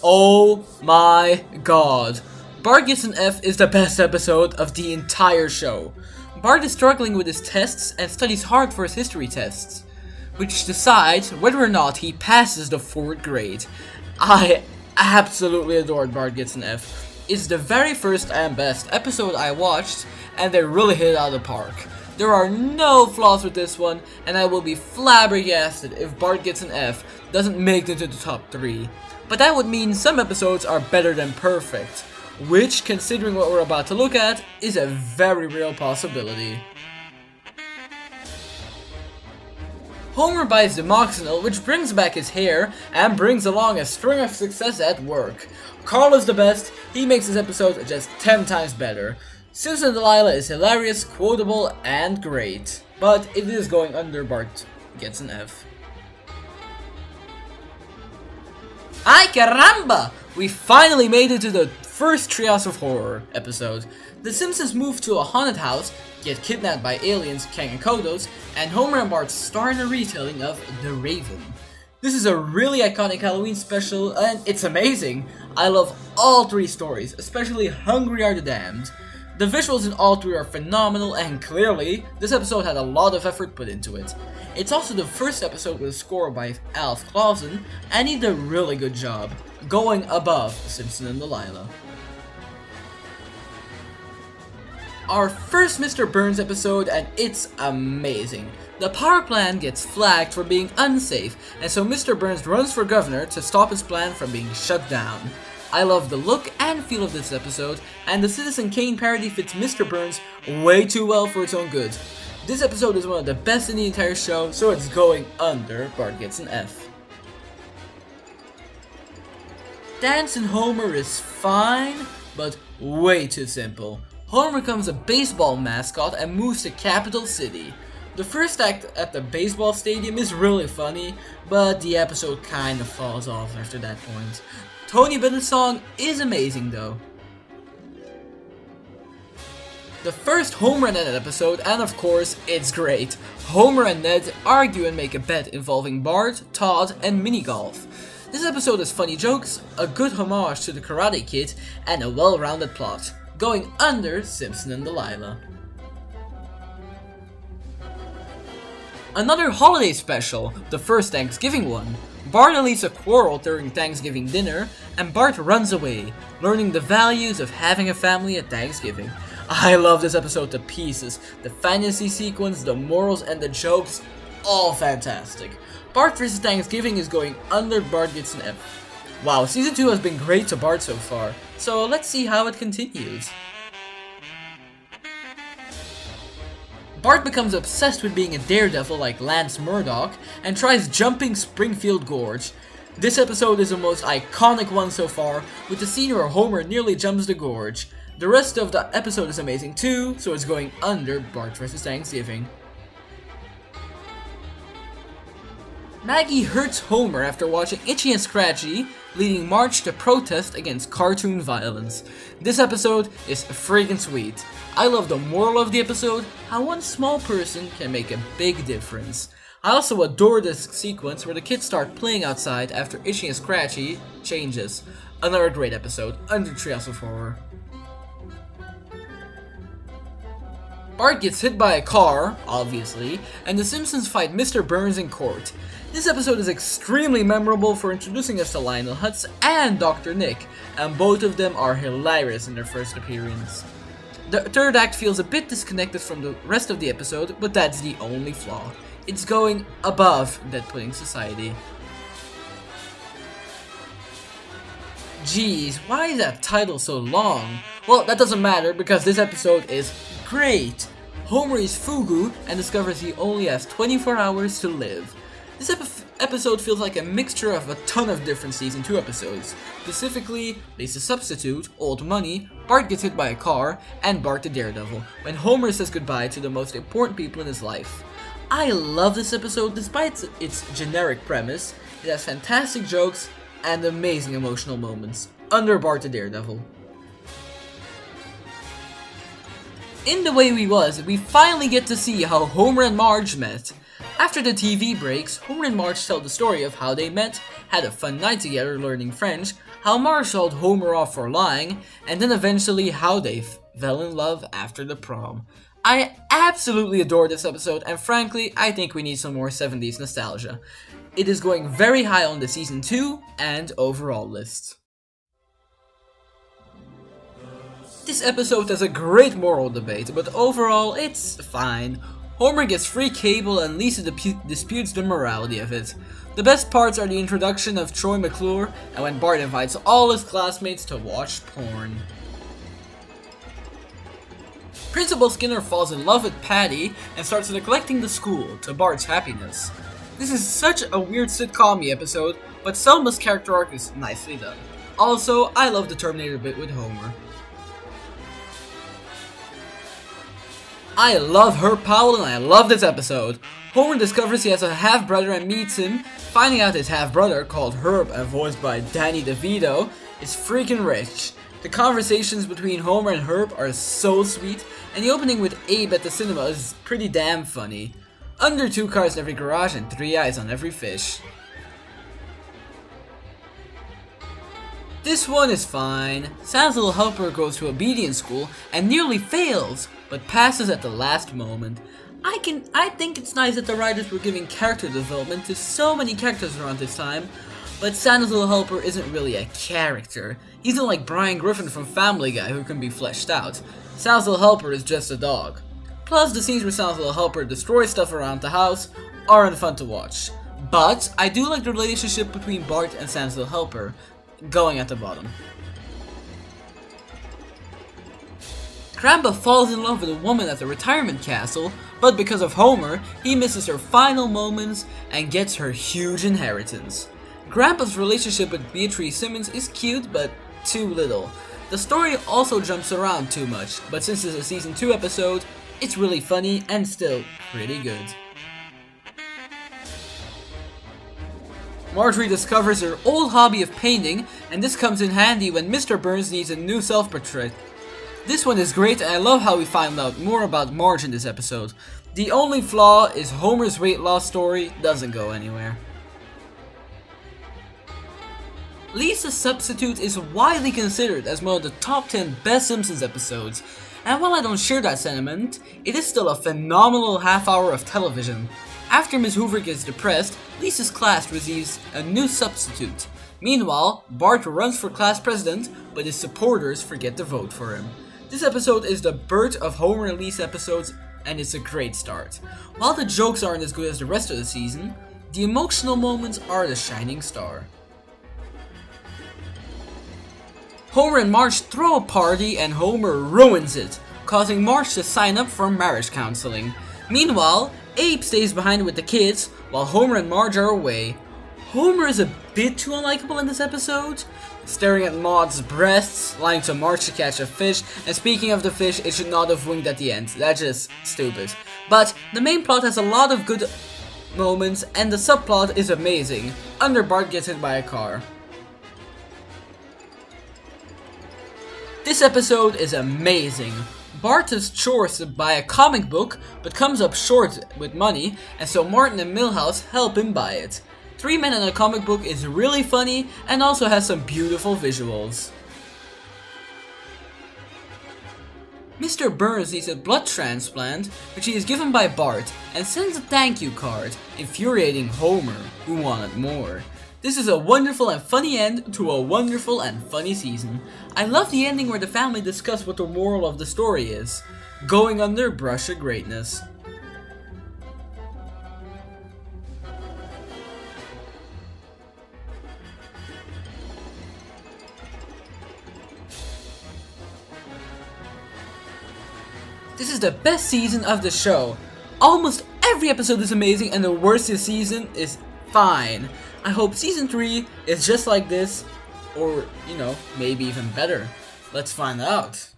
Oh my god. Bart Gets an F is the best episode of the entire show. Bart is struggling with his tests and studies hard for his history tests, which decides whether or not he passes the 4th grade. I absolutely adored Bart Gets an F. It's the very first and best episode I watched, and they really hit it out of the park. There are no flaws with this one, and I will be flabbergasted if Bart Gets an F doesn't make it to the top 3. But that would mean some episodes are better than perfect, which, considering what we're about to look at, is a very real possibility. Homer buys the Moxonil, which brings back his hair and brings along a string of success at work. Carl is the best, he makes this episode just 10 times better. Simpsons and Delilah is hilarious, quotable, and great, but it is going under Bart Gets an F. Ay caramba! We finally made it to the first Treehouse of Horror episode. The Simpsons move to a haunted house, get kidnapped by aliens, Kang and Kodos, and Homer and Bart star in a retelling of The Raven. This is a really iconic Halloween special, and it's amazing. I love all 3 stories, especially Hungry Are the Damned. The visuals in all 3 are phenomenal, and clearly, this episode had a lot of effort put into it. It's also the first episode with a score by Alf Clausen, and he did a really good job, going above Simpson and Delilah. Our first Mr. Burns episode, and it's amazing. The power plant gets flagged for being unsafe, and so Mr. Burns runs for governor to stop his plan from being shut down. I love the look and feel of this episode, and the Citizen Kane parody fits Mr. Burns way too well for its own good. This episode is one of the best in the entire show, so it's going under Bart Gets an F. Dancing Homer is fine, but way too simple. Homer becomes a baseball mascot and moves to Capital City. The first act at the baseball stadium is really funny, but the episode kinda falls off after that point. Tony Bennett's song is amazing though. The first Homer and Ned episode, and of course, it's great. Homer and Ned argue and make a bet involving Bart, Todd, and mini golf. This episode has funny jokes, a good homage to the Karate Kid, and a well-rounded plot, going under Simpson and Delilah. Another holiday special, the first Thanksgiving one. Bart and Lisa quarrel during Thanksgiving dinner, and Bart runs away, learning the values of having a family at Thanksgiving. I love this episode to pieces. The fantasy sequence, the morals, and the jokes, all fantastic. Bart vs. Thanksgiving is going under Bart Gets an F. Wow, season 2 has been great to Bart so far, so let's see how it continues. Bart becomes obsessed with being a daredevil like Lance Murdoch and tries jumping Springfield Gorge. This episode is the most iconic one so far, with the scene where Homer nearly jumps the gorge. The rest of the episode is amazing too, so it's going under Bart vs. Thanksgiving. Maggie hurts Homer after watching Itchy and Scratchy leading March to protest against cartoon violence. This episode is freaking sweet. I love the moral of the episode, how one small person can make a big difference. I also adore this sequence where the kids start playing outside after Itchy and Scratchy changes. Another great episode, under Treehouse of Horror. Bart gets hit by a car, obviously, and the Simpsons fight Mr. Burns in court. This episode is extremely memorable for introducing us to Lionel Hutz and Dr. Nick, and both of them are hilarious in their first appearance. The third act feels a bit disconnected from the rest of the episode, but that's the only flaw. It's going above Dead Pudding Society. Geez, why is that title so long? Well, that doesn't matter because this episode is great! Homer is Fugu and discovers he only has 24 hours to live. This episode feels like a mixture of a ton of different season 2 episodes. Specifically, Lisa's Substitute, Old Money, Bart gets hit by a car, and Bart the Daredevil, when Homer says goodbye to the most important people in his life. I love this episode despite its generic premise. It has fantastic jokes and amazing emotional moments. Under Bart the Daredevil. In The Way We Was, we finally get to see how Homer and Marge met. After the TV breaks, Homer and Marge tell the story of how they met, had a fun night together learning French, how Marge told Homer off for lying, and then eventually how they fell in love after the prom. I absolutely adore this episode, and frankly, I think we need some more 70s nostalgia. It is going very high on the season 2 and overall list. This episode has a great moral debate, but overall, it's fine. Homer gets free cable and Lisa disputes the morality of it. The best parts are the introduction of Troy McClure and when Bart invites all his classmates to watch porn. Principal Skinner falls in love with Patty and starts neglecting the school, to Bart's happiness. This is such a weird sitcom-y episode, but Selma's character arc is nicely done. Also, I love the Terminator bit with Homer. I love Herb Powell and I love this episode. Homer discovers he has a half-brother and meets him, finding out his half-brother, called Herb and voiced by Danny DeVito, is freaking rich. The conversations between Homer and Herb are so sweet, and the opening with Abe at the cinema is pretty damn funny. Under 2 cars in every garage and 3 eyes on every fish. This one is fine. Santa's little helper goes to obedience school and nearly fails, but passes at the last moment. I think it's nice that the writers were giving character development to so many characters around this time, but Santa's little helper isn't really a character. He's not like Brian Griffin from Family Guy who can be fleshed out. Santa's little helper is just a dog. Plus, the scenes where Santa's little helper destroys stuff around the house aren't fun to watch. But I do like the relationship between Bart and Santa's little helper, going at the bottom. Grandpa falls in love with a woman at the retirement castle, but because of Homer, he misses her final moments and gets her huge inheritance. Grandpa's relationship with Beatrice Simmons is cute, but too little. The story also jumps around too much, but since it's a season 2 episode, it's really funny and still pretty good. Marjorie discovers her old hobby of painting, and this comes in handy when Mr. Burns needs a new self-portrait. This one is great, and I love how we find out more about Marge in this episode. The only flaw is Homer's weight loss story doesn't go anywhere. Lisa's Substitute is widely considered as one of the top 10 best Simpsons episodes, and while I don't share that sentiment, it is still a phenomenal half hour of television. After Miss Hoover gets depressed, Lisa's class receives a new substitute. Meanwhile, Bart runs for class president, but his supporters forget to vote for him. This episode is the birth of Homer and Lisa episodes, and it's a great start. While the jokes aren't as good as the rest of the season, the emotional moments are the shining star. Homer and Marge throw a party and Homer ruins it, causing Marge to sign up for marriage counseling. Meanwhile, Abe stays behind with the kids while Homer and Marge are away. Homer is a bit too unlikable in this episode, staring at Maude's breasts, lying to Marge to catch a fish, and speaking of the fish, it should not have winked at the end. That's just stupid. But the main plot has a lot of good moments and the subplot is amazing. Under Bart gets hit by a car. This episode is amazing. Bart has chores to buy a comic book, but comes up short with money, and so Martin and Milhouse help him buy it. 3 Men and a Comic Book is really funny and also has some beautiful visuals. Mr. Burns needs a blood transplant, which he is given by Bart, and sends a thank you card, infuriating Homer, who wanted more. This is a wonderful and funny end to a wonderful and funny season. I love the ending where the family discuss what the moral of the story is. Going under brush of greatness. This is the best season of the show. Almost every episode is amazing and the worst this season is fine. I hope season 3 is just like this, or, maybe even better. Let's find out.